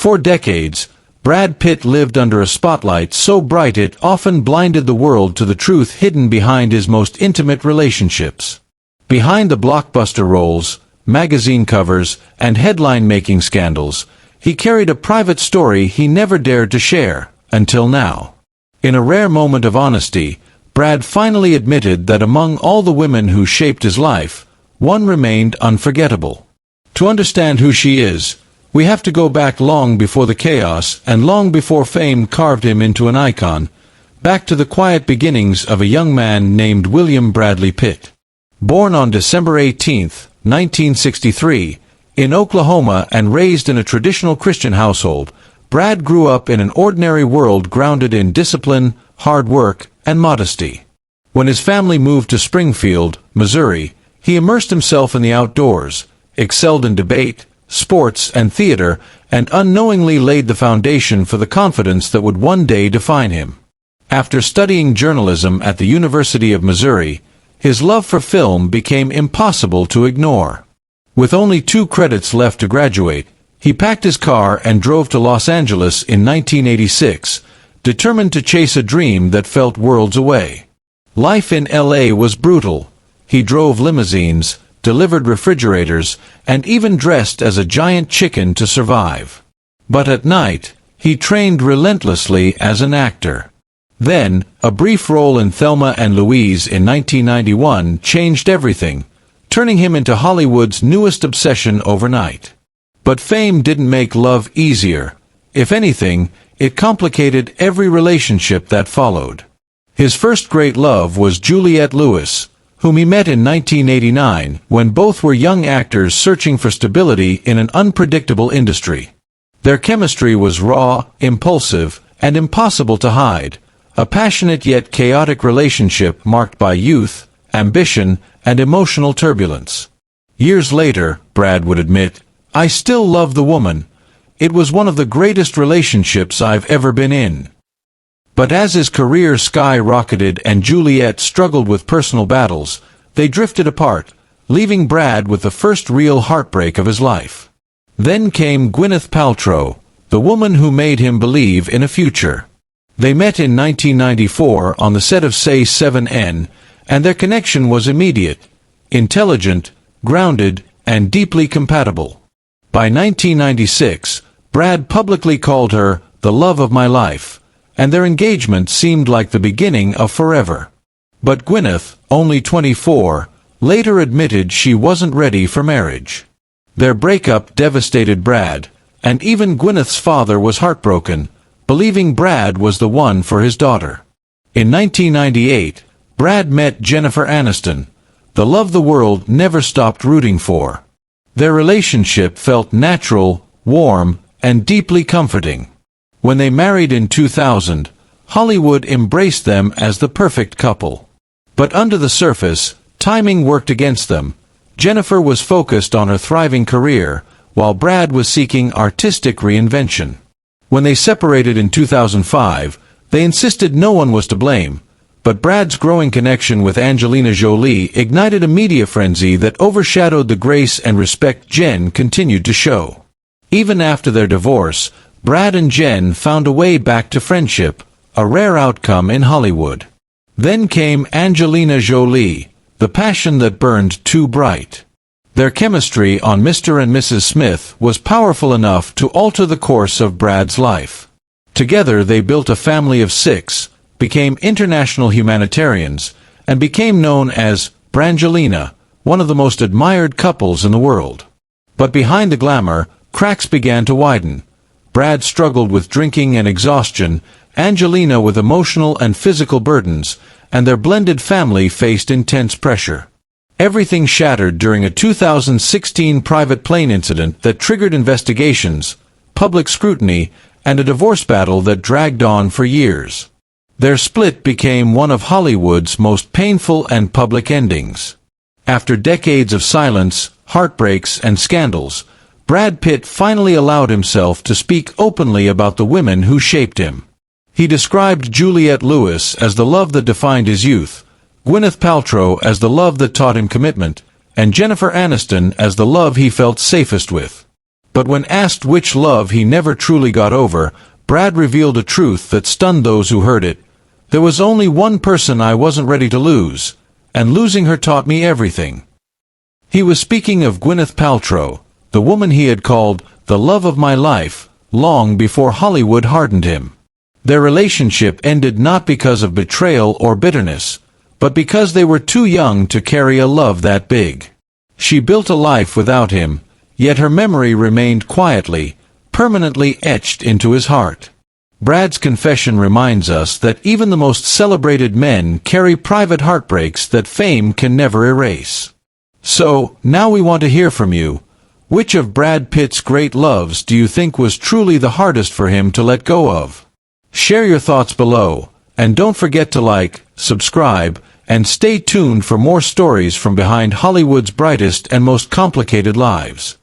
For decades, Brad Pitt lived under a spotlight so bright it often blinded the world to the truth hidden behind his most intimate relationships. Behind the blockbuster roles, magazine covers, and headline-making scandals, he carried a private story he never dared to share, until now. In a rare moment of honesty, Brad finally admitted that among all the women who shaped his life, one remained unforgettable. To understand who she is, we have to go back long before the chaos and long before fame carved him into an icon, back to the quiet beginnings of a young man named William Bradley Pitt. Born on December 18, 1963, in Oklahoma and raised in a traditional Christian household, Brad grew up in an ordinary world grounded in discipline, hard work, and modesty. When his family moved to Springfield, Missouri, he immersed himself in the outdoors, excelled in debate, sports, and theater, and unknowingly laid the foundation for the confidence that would one day define him. After studying journalism at the University of Missouri, his love for film became impossible to ignore. With only 2 credits left to graduate, he packed his car and drove to Los Angeles in 1986, determined to chase a dream that felt worlds away. Life in LA was brutal. He drove limousines, delivered refrigerators, and even dressed as a giant chicken to survive. But at night, he trained relentlessly as an actor. Then, a brief role in Thelma and Louise in 1991 changed everything, turning him into Hollywood's newest obsession overnight. But fame didn't make love easier. If anything, it complicated every relationship that followed. His first great love was Juliette Lewis, whom he met in 1989 when both were young actors searching for stability in an unpredictable industry. Their chemistry was raw, impulsive, and impossible to hide, a passionate yet chaotic relationship marked by youth, ambition, and emotional turbulence. Years later, Brad would admit, "I still love the woman. It was one of the greatest relationships I've ever been in." But as his career skyrocketed and Juliette struggled with personal battles, they drifted apart, leaving Brad with the first real heartbreak of his life. Then came Gwyneth Paltrow, the woman who made him believe in a future. They met in 1994 on the set of Say 7N, and their connection was immediate, intelligent, grounded, and deeply compatible. By 1996, Brad publicly called her the love of my life, and their engagement seemed like the beginning of forever. But Gwyneth, only 24, later admitted she wasn't ready for marriage. Their breakup devastated Brad, and even Gwyneth's father was heartbroken, believing Brad was the one for his daughter. In 1998, Brad met Jennifer Aniston, the love the world never stopped rooting for. Their relationship felt natural, warm, and deeply comforting. When they married in 2000, Hollywood embraced them as the perfect couple. But under the surface, timing worked against them. Jennifer was focused on her thriving career, while Brad was seeking artistic reinvention. When they separated in 2005, they insisted no one was to blame, but Brad's growing connection with Angelina Jolie ignited a media frenzy that overshadowed the grace and respect Jen continued to show. Even after their divorce, Brad and Jen found a way back to friendship, a rare outcome in Hollywood. Then came Angelina Jolie, the passion that burned too bright. Their chemistry on Mr. and Mrs. Smith was powerful enough to alter the course of Brad's life. Together they built a family of 6, became international humanitarians, and became known as Brangelina, one of the most admired couples in the world. But behind the glamour, cracks began to widen. Brad struggled with drinking and exhaustion, Angelina with emotional and physical burdens, and their blended family faced intense pressure. Everything shattered during a 2016 private plane incident that triggered investigations, public scrutiny, and a divorce battle that dragged on for years. Their split became one of Hollywood's most painful and public endings. After decades of silence, heartbreaks, and scandals, Brad Pitt finally allowed himself to speak openly about the women who shaped him. He described Juliette Lewis as the love that defined his youth, Gwyneth Paltrow as the love that taught him commitment, and Jennifer Aniston as the love he felt safest with. But when asked which love he never truly got over, Brad revealed a truth that stunned those who heard it. There was only one person I wasn't ready to lose, and losing her taught me everything. He was speaking of Gwyneth Paltrow, the woman he had called the love of my life, long before Hollywood hardened him. Their relationship ended not because of betrayal or bitterness, but because they were too young to carry a love that big. She built a life without him, yet her memory remained quietly, permanently etched into his heart. Brad's confession reminds us that even the most celebrated men carry private heartbreaks that fame can never erase. So, now we want to hear from you. Which of Brad Pitt's great loves do you think was truly the hardest for him to let go of? Share your thoughts below, and don't forget to like, subscribe, and stay tuned for more stories from behind Hollywood's brightest and most complicated lives.